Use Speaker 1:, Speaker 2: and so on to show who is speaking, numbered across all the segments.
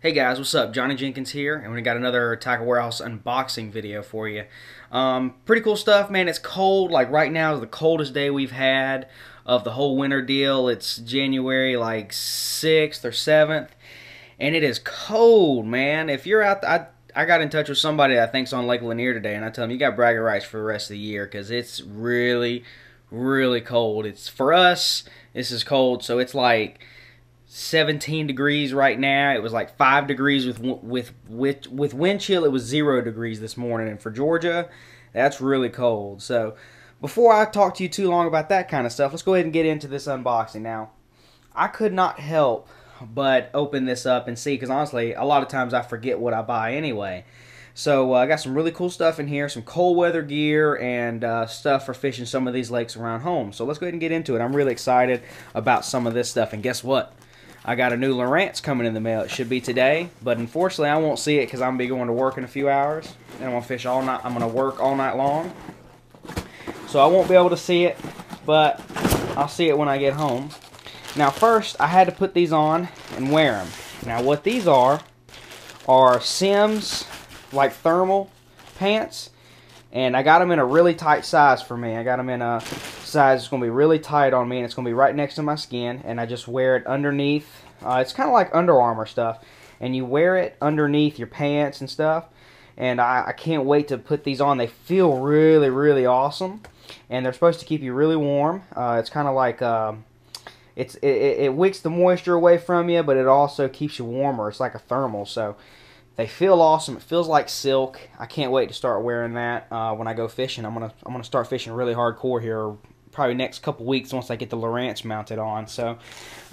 Speaker 1: Hey guys, what's up? Johnny Jenkins here, and we got another Tackle Warehouse unboxing video for you. Pretty cool stuff, man. It's cold. Like right now is the coldest day we've had of the whole winter deal. It's January like 6th or 7th, and it is cold, man. If you're out, I got in touch with somebody that I think's on Lake Lanier today, and I tell him you got bragging rights for the rest of the year because it's really, really cold. It's for us. This is cold, so it's like 17 degrees right now. It was like 5 degrees with wind chill. It was 0 degrees this morning, and for Georgia, that's really cold. So before I talk to you too long about that kind of stuff, let's go ahead and get into this unboxing. Now, I could not help but open this up and see, because honestly, a lot of times I forget what I buy anyway. So I got some really cool stuff in here, some cold weather gear and stuff for fishing some of these lakes around home. So let's go ahead and get into it. I'm really excited about some of this stuff, and guess what? I got a new Lowrance coming in the mail. It should be today, but unfortunately I won't see it because I'm going to be going to work in a few hours, and I'm going to fish all night. I'm going to work all night long, so I won't be able to see it, but I'll see it when I get home. Now first, I had to put these on and wear them. Now what these are Simms, like thermal pants, and I got them in a really tight size for me. I got them in a size that's going to be really tight on me, and it's going to be right next to my skin, and I just wear it underneath. It's kind of like Under Armour stuff, and you wear it underneath your pants and stuff, and I can't wait to put these on. They feel really, really awesome, and they're supposed to keep you really warm. It's kind of like, it wicks the moisture away from you, but it also keeps you warmer. It's like a thermal, so they feel awesome. It feels like silk. I can't wait to start wearing that when I go fishing. I'm gonna start fishing really hardcore here, probably next couple weeks once I get the Lowrance mounted on. So,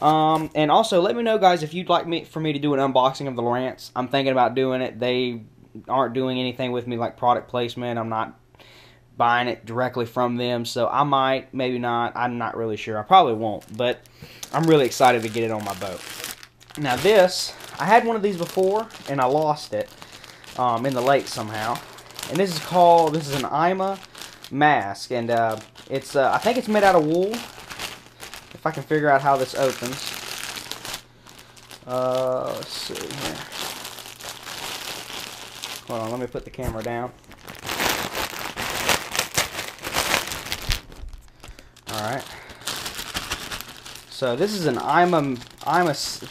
Speaker 1: and also let me know, guys, if you'd like for me to do an unboxing of the Lowrance. I'm thinking about doing it. They aren't doing anything with me like product placement. I'm not buying it directly from them, so I might, maybe not. I'm not really sure. I probably won't, but I'm really excited to get it on my boat. Now this, I had one of these before, and I lost it in the lake somehow. And this is an IMA mask, and it's I think it's made out of wool. If I can figure out how this opens. Let's see here. Hold on, let me put the camera down. Alright. So this is an IMA,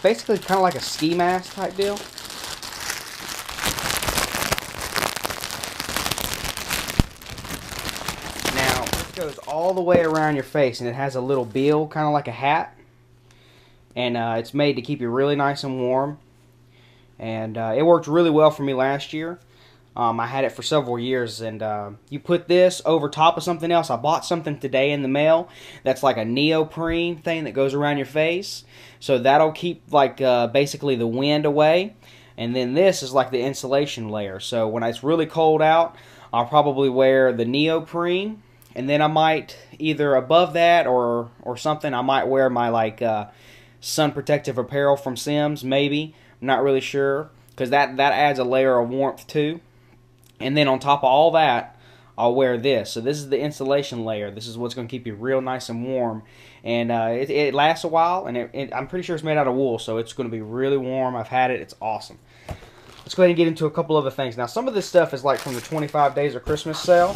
Speaker 1: basically kind of like a ski mask type deal. Now, it goes all the way around your face, and it has a little bill, kind of like a hat. And it's made to keep you really nice and warm. And it worked really well for me last year. I had it for several years, and you put this over top of something else. I bought something today in the mail that's like a neoprene thing that goes around your face, so that'll keep like basically the wind away. And then this is like the insulation layer, so when it's really cold out, I'll probably wear the neoprene, and then I might either above that or something, I might wear my like sun protective apparel from Simms, maybe. I'm not really sure, because that adds a layer of warmth too. And then on top of all that, I'll wear this. So this is the insulation layer. This is what's going to keep you real nice and warm. And it lasts a while, and I'm pretty sure it's made out of wool, so it's going to be really warm. I've had it. It's awesome. Let's go ahead and get into a couple other things. Now, some of this stuff is like from the 25 Days of Christmas sale.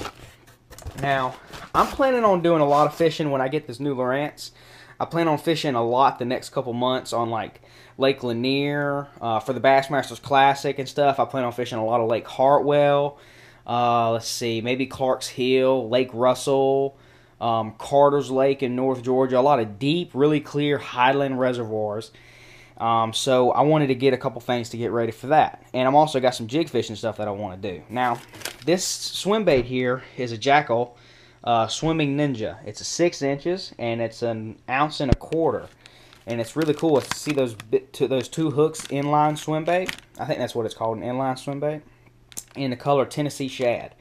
Speaker 1: Now, I'm planning on doing a lot of fishing when I get this new Lowrance. I plan on fishing a lot the next couple months on like Lake Lanier for the Bassmasters Classic and stuff. I plan on fishing a lot of Lake Hartwell. Let's see, maybe Clark's Hill, Lake Russell, Carter's Lake in North Georgia. A lot of deep, really clear highland reservoirs. So I wanted to get a couple things to get ready for that. And I'm also got some jig fishing stuff that I want to do. Now, this swim bait here is a Jackall Swimming Ninja. It's a 6 inches, and it's an 1.25 ounces. And it's really cool to see those two hooks inline swim bait. I think that's what it's called, an inline swim bait. In the color Tennessee Shad.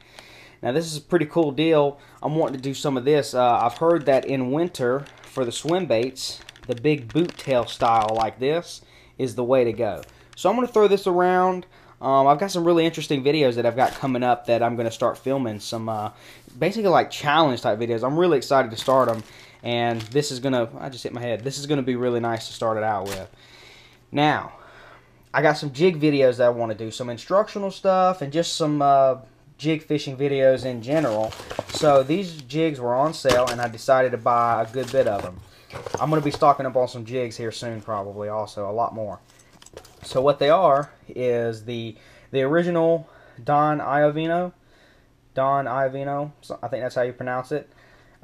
Speaker 1: Now this is a pretty cool deal. I'm wanting to do some of this. I've heard that in winter for the swim baits, the big boot tail style like this is the way to go. So I'm going to throw this around. I've got some really interesting videos that I've got coming up that I'm going to start filming. Some basically like challenge type videos. I'm really excited to start them. And this is going to, I just hit my head, this is going to be really nice to start it out with. Now, I got some jig videos that I want to do, some instructional stuff, and just some jig fishing videos in general. So these jigs were on sale, and I decided to buy a good bit of them. I'm going to be stocking up on some jigs here soon, probably also, a lot more. So what they are is the original Don Iovino, so I think that's how you pronounce it,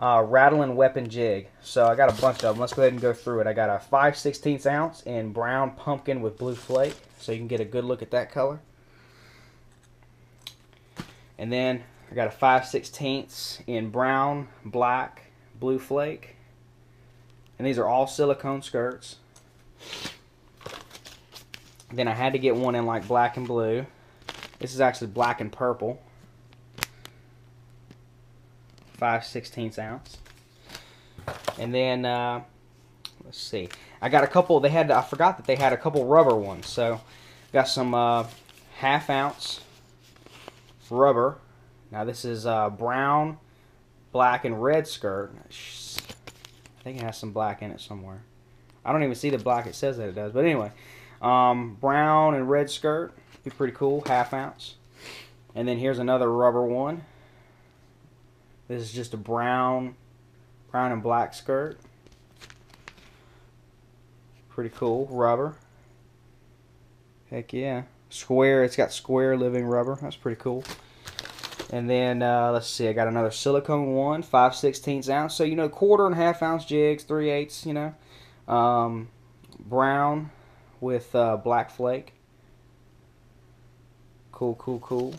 Speaker 1: rattling weapon jig. So I got a bunch of them. Let's go ahead and go through it. I got a 5/16 ounce in brown pumpkin with blue flake, so you can get a good look at that color. And then I got a 5/16 in brown, black, blue flake. And these are all silicone skirts. Then I had to get one in like black and blue. This is actually black and purple. 5/16 ounce. And then let's see. I got a couple. I forgot that they had a couple rubber ones. So got some 1/2 ounce rubber. Now this is brown, black, and red skirt. I think it has some black in it somewhere. I don't even see the black. It says that it does. But anyway, brown and red skirt. Be pretty cool. 1/2 ounce. And then here's another rubber one. This is just a brown and black skirt. Pretty cool. Rubber. Heck yeah. Square. It's got square living rubber. That's pretty cool. And then, let's see, I got another silicone one, 5/16 ounce. So, you know, 1/4 and 1/2 ounce jigs, 3/8, you know. Brown with black flake. Cool, cool, cool.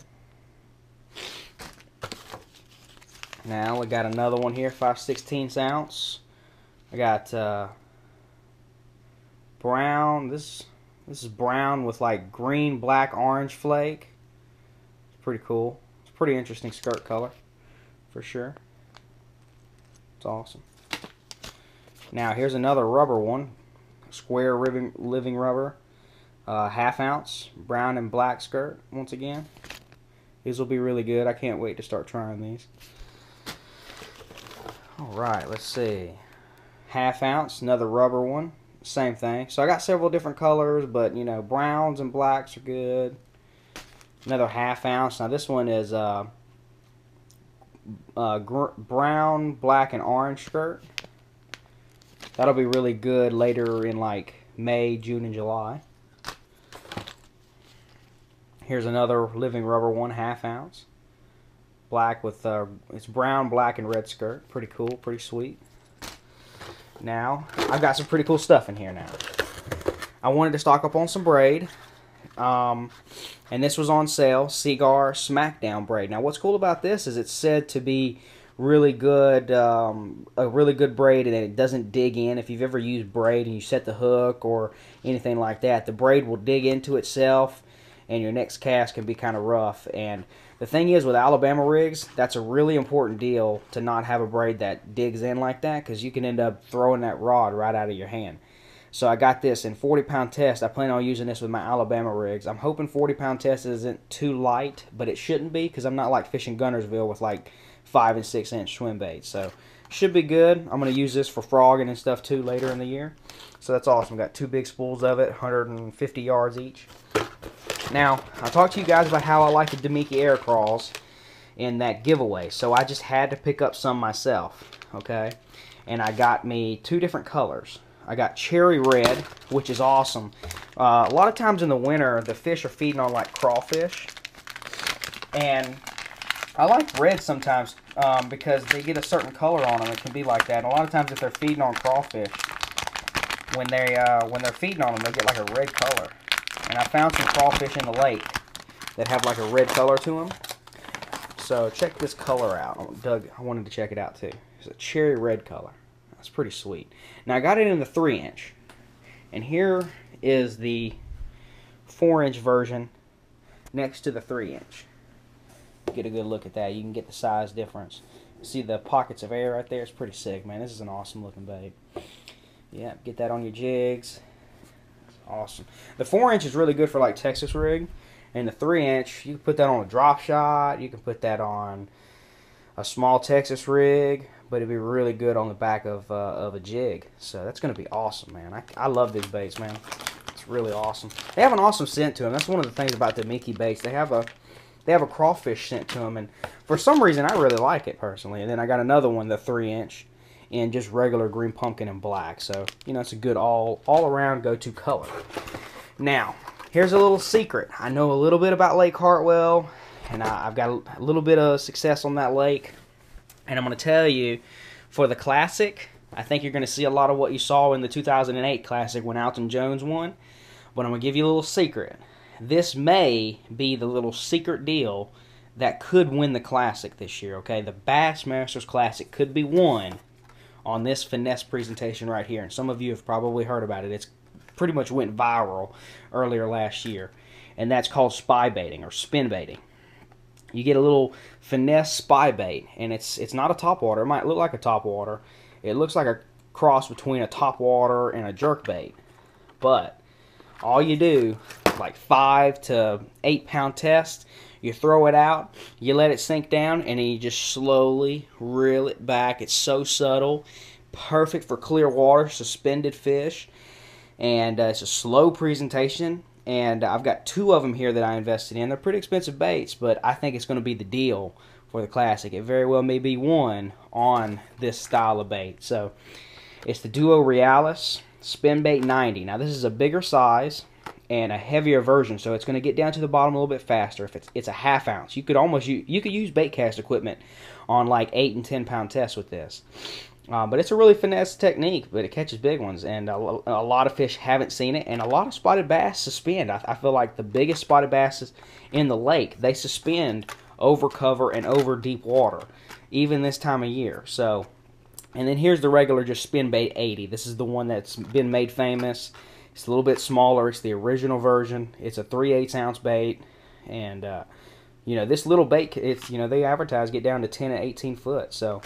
Speaker 1: Now, we got another one here, 5/16 ounce. I got brown. This is brown with like green, black, orange flake. It's pretty cool. Pretty interesting skirt color, for sure. It's awesome. Now here's another rubber one, square living rubber, 1/2 ounce, brown and black skirt. Once again, these will be really good. I can't wait to start trying these. All right, let's see. 1/2 ounce, another rubber one, same thing. So I got several different colors, but you know, browns and blacks are good. Another 1/2 ounce. Now this one is brown, black, and orange skirt. That'll be really good later in like May, June, and July. Here's another living rubber one, 1/2 ounce. Black with it's brown, black, and red skirt. Pretty cool, pretty sweet. Now I've got some pretty cool stuff in here now. I wanted to stock up on some braid. And this was on sale, Seaguar Smackdown braid. Now what's cool about this is it's said to be really good, a really good braid, and it doesn't dig in. If you've ever used braid and you set the hook or anything like that, the braid will dig into itself and your next cast can be kind of rough. And the thing is, with Alabama rigs, that's a really important deal to not have a braid that digs in like that, because you can end up throwing that rod right out of your hand. So I got this in 40-pound test. I plan on using this with my Alabama rigs. I'm hoping 40-pound test isn't too light, but it shouldn't be, because I'm not like fishing Guntersville with like 5- and 6-inch swim baits. So should be good. I'm going to use this for frogging and stuff too later in the year. So that's awesome. Got 2 big spools of it, 150 yards each. Now, I talked to you guys about how I like the Damiki Air Crawls in that giveaway. So I just had to pick up some myself, okay? And I got me 2 different colors. I got cherry red, which is awesome. A lot of times in the winter, the fish are feeding on like crawfish. And I like red sometimes because they get a certain color on them. It can be like that. And a lot of times if they're feeding on crawfish, when they're feeding on them, they get like a red color. And I found some crawfish in the lake that have like a red color to them. So check this color out. Doug, I wanted to check it out too. It's a cherry red color. That's pretty sweet. Now I got it in the 3-inch, and here is the 4-inch version next to the 3-inch. Get a good look at that. You can get the size difference. See the pockets of air right there? It's pretty sick, man. This is an awesome looking bait. Yeah, get that on your jigs. Awesome. The 4-inch is really good for like Texas rig, and the 3-inch, you can put that on a drop shot. You can put that on a small Texas rig, but it'd be really good on the back of a jig. So that's going to be awesome, man. I love these baits, man. It's It's really awesome. They have an awesome scent to them. That's one of the things about the Minky baits. They have a crawfish scent to them, and for some reason I really like it personally. And then I got another one, the 3-inch, in just regular green pumpkin and black. So, you know, it's a good all around go-to color. Now, here's a little secret. I know a little bit about Lake Hartwell, and I've got a little bit of success on that lake. And I'm going to tell you, for the Classic, I think you're going to see a lot of what you saw in the 2008 Classic when Alton Jones won. But I'm going to give you a little secret. This may be the little secret deal that could win the Classic this year, okay? The Bassmasters Classic could be won on this finesse presentation right here. And some of you have probably heard about it. It's pretty much went viral earlier last year. And that's called spy baiting or spin baiting. You get a little finesse spy bait, and it's not a topwater. It might look like a topwater. It looks like a cross between a topwater and a jerkbait. But all you do, like 5 to 8 pound test, you throw it out, you let it sink down, and then you just slowly reel it back. It's so subtle, perfect for clear water, suspended fish, and it's a slow presentation. And I've got 2 of them here that I invested in. They're pretty expensive baits, but I think it's going to be the deal for the Classic. It very well may be one on this style of bait. So it's the Duo Realis Spin Bait 90. Now this is a bigger size and a heavier version, so it's going to get down to the bottom a little bit faster. If it's a ½ ounce, you could use bait cast equipment on like 8 and 10 pound tests with this. But it's a really finesse technique, but it catches big ones, and a lot of fish haven't seen it, and a lot of spotted bass suspend. I feel like the biggest spotted basses in the lake, they suspend over cover and over deep water, even this time of year. So, and then here's the regular just spin bait 80. This is the one that's been made famous. It's a little bit smaller. It's the original version. It's a 3/8 ounce bait, and you know, this little bait, it's, you know, they advertise get down to 10 and 18 foot. So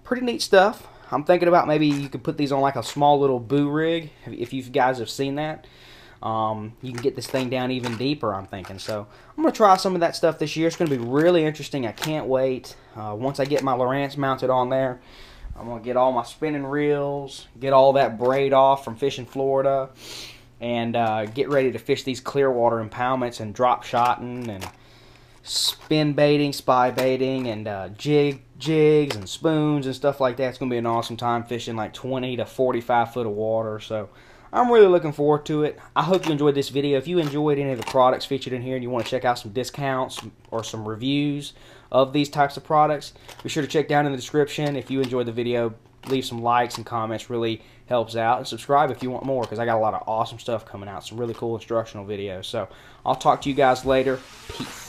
Speaker 1: pretty neat stuff. I'm thinking about maybe you could put these on like a small little boo rig, if you guys have seen that. You can get this thing down even deeper, I'm thinking. So I'm going to try some of that stuff this year. It's going to be really interesting. I can't wait. Once I get my Lowrance mounted on there, I'm going to get all my spinning reels, get all that braid off from fishing Florida, and get ready to fish these Clearwater impoundments and drop shotting and spin baiting, spy baiting, and jigs and spoons and stuff like that. It's going to be an awesome time fishing like 20 to 45 foot of water. So I'm really looking forward to it. I hope you enjoyed this video. If you enjoyed any of the products featured in here and you want to check out some discounts or some reviews of these types of products, be sure to check down in the description. If you enjoyed the video, leave some likes and comments. Really helps out. And subscribe if you want more, because I got a lot of awesome stuff coming out. Some really cool instructional videos. So I'll talk to you guys later. Peace.